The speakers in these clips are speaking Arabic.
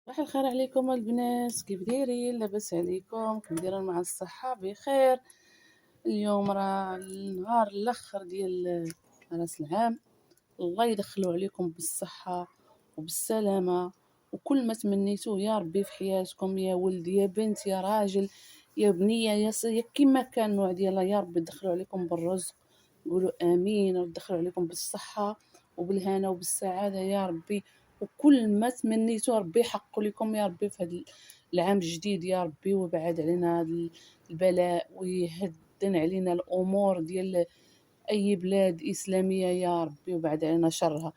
صباح الخير عليكم البنات، كيف دايرين؟ لاباس عليكم؟ كيف دايرين مع الصحة؟ بخير. اليوم راه النهار الاخر ديال راس العام. الله يدخلوا عليكم بالصحة وبالسلامة، وكل ما تمنيتوه يا ربي في حياتكم، يا ولد يا بنت يا راجل يا بنية يا كيما كان النوع ديالها، يا ربي يدخلوا عليكم بالرزق. قولوا امين، ويدخلوا عليكم بالصحة وبالهنا وبالسعادة يا ربي. وكل ما تمنيتو ربي يحقق لكم يا ربي في هذا العام الجديد يا ربي، ويبعد علينا هذا البلاء ويهدن علينا الامور ديال اي بلاد اسلاميه يا ربي، وبعد علينا شرها.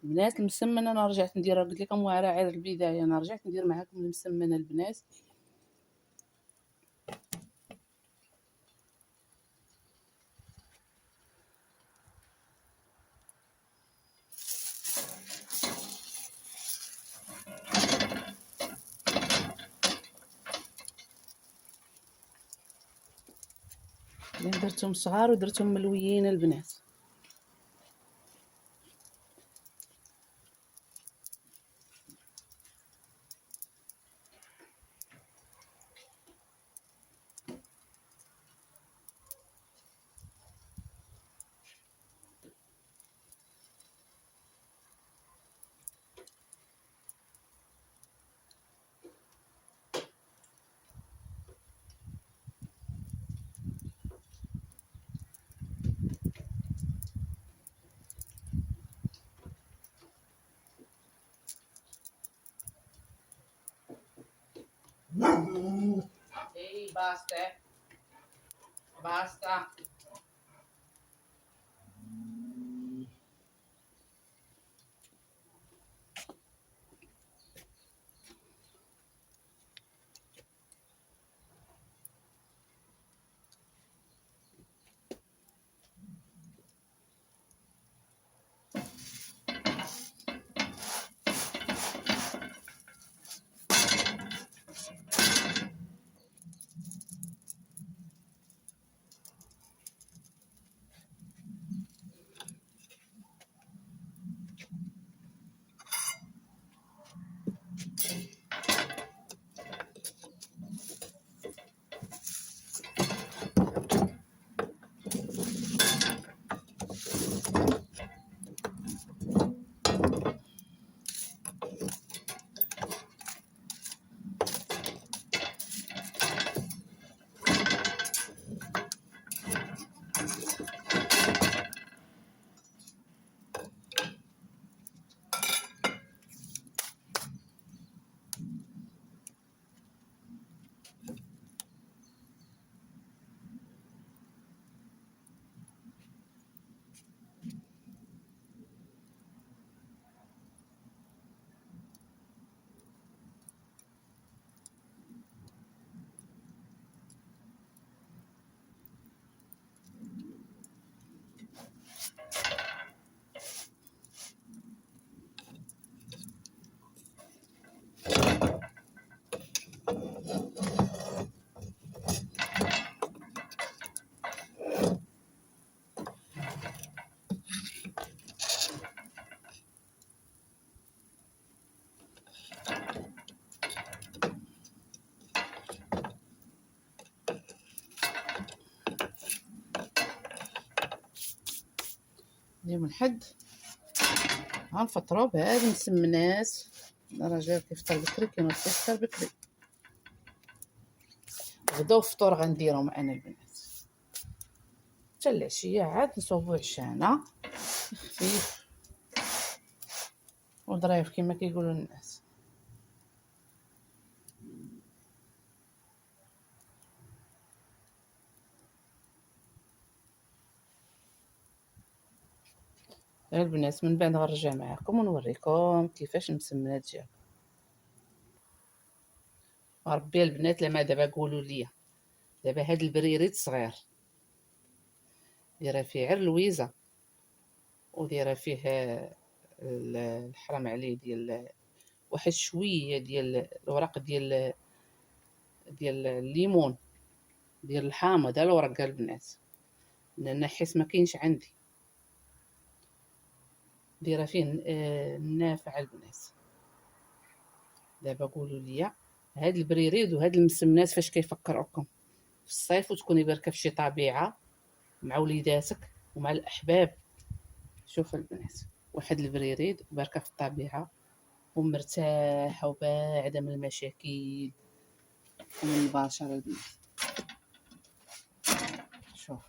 البنات المسمنه انا رجعت ندير، قلت لكم واعره غير البدايه، انا رجعت ندير معاكم المسمنه البنات. درتهم صغار ودرتهم ملويين البنات. Ehi, basta, basta. اليوم الحد غنفطرو بهاد المسمنات. الراجل كيفطر بكري كيما كيفطر بكري. غدا وفطور غنديرهم انا البنات، حتى العشيه عاد نصوبو عشانا خفيف وظريف كما كيقولوا الناس. البنات من بعد غنرجع معكم ونوريكم كيفاش المسمنات جاو. ربي البنات لما دابا قولوا لي، دابا هاد البريريت صغير دايره فيه غير لويزه، ودايره فيه الحرام عليه ديال واحد شويه ديال الورق ديال الليمون، ديال الحامض، هذا الورق البنات، لان حيت ما كاينش عندي. دايره فيه النافع البنات، دابا قولوا لي، هاد البريريد وهاد المسمنات فاش كيفكروكم في الصيف وتكوني باركه في شي طبيعه مع وليداتك ومع الاحباب؟ شوف البنات، واحد البريريد باركه في الطبيعه ومرتاحه وباعده من المشاكل ومن البشر البنات. شوف،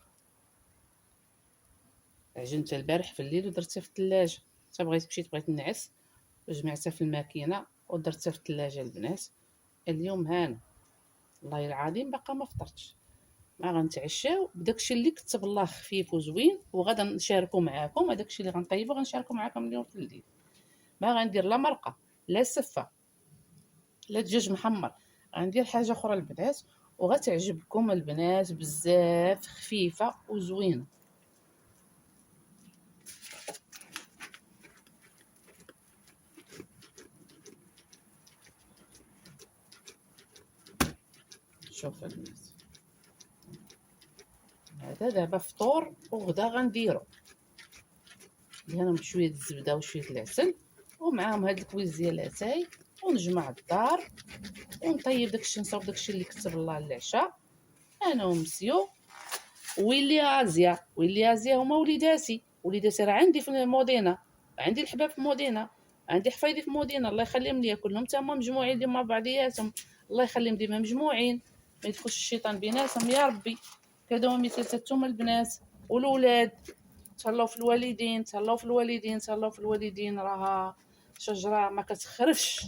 عجنتها البارح في الليل ودرتها في الثلاجه، حتى بغيت نعس وجمعتها في الماكينه ودرتها في الثلاجه البنات. اليوم هانا والله العظيم باقا ما فطرتش. ما غنتعشاو بداكشي اللي كتب الله خفيف وزوين، وغادا نشاركو معاكم هداكشي اللي غنطيبو غنشاركو معاكم اليوم في الليل. ما غندير لا مرقه لا سفه لا دجاج محمر، غندير حاجه اخرى البنات وغتعجبكم البنات بزاف، خفيفه وزوينه. شوف البنات، هذا دابا فطور وغدا غنديرو دهنهم بشويه الزبده وشويه العسل ومعاهم هاد الكويز ديال الاتاي، ونجمع الدار ونطيب داكشي، نصاوب داكشي اللي كتب الله للعشاء انا ومسيو ويلي ازيا. ويلي ازيا هما وليداتي راه عندي في المدينه، عندي الحباب في المدينه، عندي حفايدي في المدينه، الله يخليهم ليا كلهم تما مجموعين ديما بعضياتهم، الله يخليهم ديما مجموعين، ما يدخلش الشيطان بيناتهم يا ربي. كادو مثلتهم البنات والولاد، تهلاو في الوالدين تهلاو في الوالدين تهلاو في الوالدين، راها شجره ما كتخرفش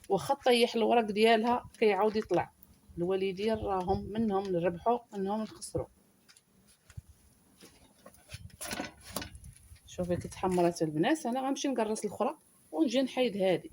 واخا طيح الورق ديالها كيعاود يطلع. الوالدين راهم منهم نربحوا منهم نخسروا. شوفي كي تحمرات البنات، انا غنمشي نقرص الاخرى ونجي نحيد هذه.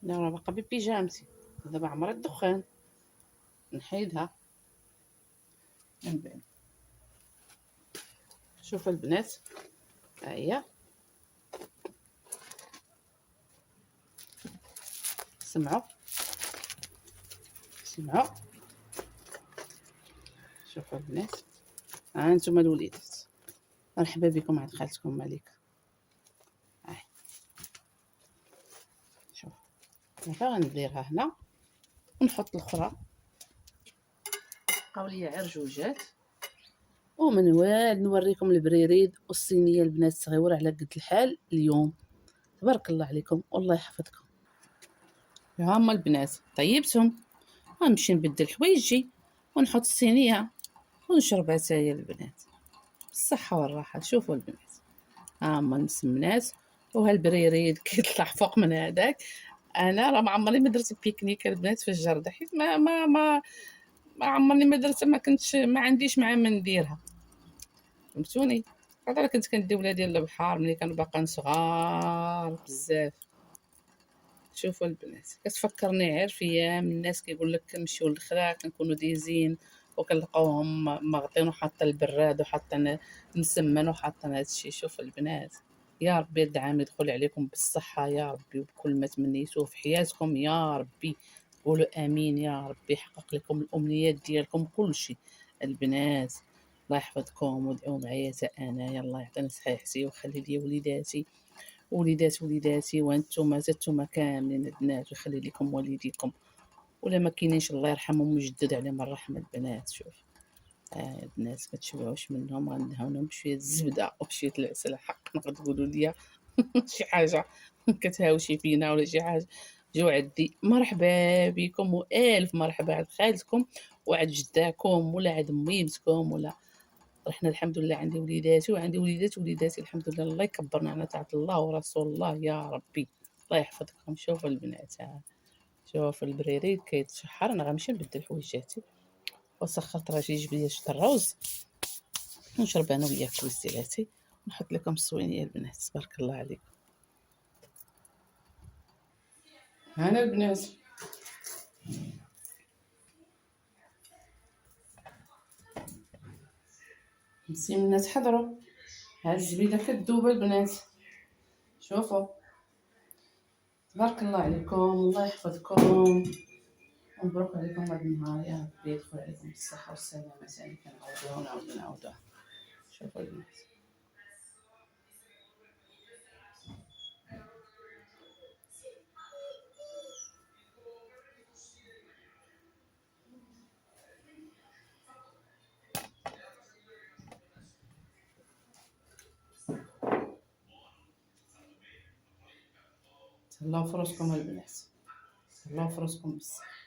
لا راه باقا ببيجامتي، دابا عمرت الدخان نحيدها من بعد. شوف البنات، ها هي سمعوا سمعوا. شوفوا البنات، ها انتم الوليدات، مرحبا بكم عند خالتكم مليكه. شوف دابا غنديرها هنا ونحط الاخرى، بقاو ليا غير جوجات. ومن بعد نوريكم البريريد والصينيه البنات صغيره على قد الحال اليوم. تبارك الله عليكم والله يحفظكم. ها هما البنات طيبتهم، غنمشي نبدل حوايجي ونحط الصينيه ونشرب عتايه البنات بالصحه والراحه. شوفوا البنات، ها هما المسمنات وهالبريريد كيطلع فوق من هذاك. انا راه ما عمرني ما درت بيكنيك البنات في الجرده، حيت ما عمرني ما درت، ما عنديش مع من نديرها، فهمتوني. هذا كنت كندي ولادي للبحر ملي كانوا باقيين صغار بزاف. شوفوا البنات، كتفكرني غير في ايام الناس كيقول لك كنمشيو للخرا كنكونوا دايزين وكنلقاوهم ماغطين وحاطين البراد وحاطين مسمن وحاطين هادشي. شوف البنات، يا ربي هاد العام يدخل عليكم بالصحه يا ربي، وبكل ما تمنيتوه في حياتكم يا ربي. قولوا امين يا ربي، يحقق لكم الامنيات ديالكم كلشي البنات. الله يحفظكم وادعوا معايا حتى انايا، الله يعطيني صحيحتي ويخلي لي وليداتي وليداتي وانتم كاملين البنات، ويخلي لكم والديكم، ولا ما كاينينش الله يرحمهم ويجدد عليهم الرحمه البنات. شوف البنات ما تشبعوش منهم، غندهنهم بشويه الزبده وبشويه العسل. حق نقدر تقولوا لي شي حاجه كتهاوشي فينا ولا شي حاجه، جيو عندي مرحبا بكم والف مرحبا عند خالتكم وعند جداكم ولا عند ميمتكم ولا. احنا الحمد لله عندي وليداتي وعندي وليداتي الحمد لله، الله يكبرنا على طاعة الله ورسول الله يا ربي، الله يحفظكم. شوفوا البنات، شوف البريريد كيتشحر. انا غنمشي نبدل حويجاتي وسخرت راه يجيب لي شتا الروز ونشرب انا وياه كويس ديالاتي ونحط لكم الصوينيه البنات. تبارك الله عليكم. هنا البنات نسيم الناس حضروا، هاد الزبيدة كدوب البنات، شوفوا تبارك الله عليكم، الله يحفظكم ومبروك عليكم هاد النهار، يا ربي يدخل عليكم بالصحة والسلامة. ثاني كنعاودوها ونعاودوها. شوفوا البنات تهلاو فراسكم البنات، تهلاو فراسكم بزاف.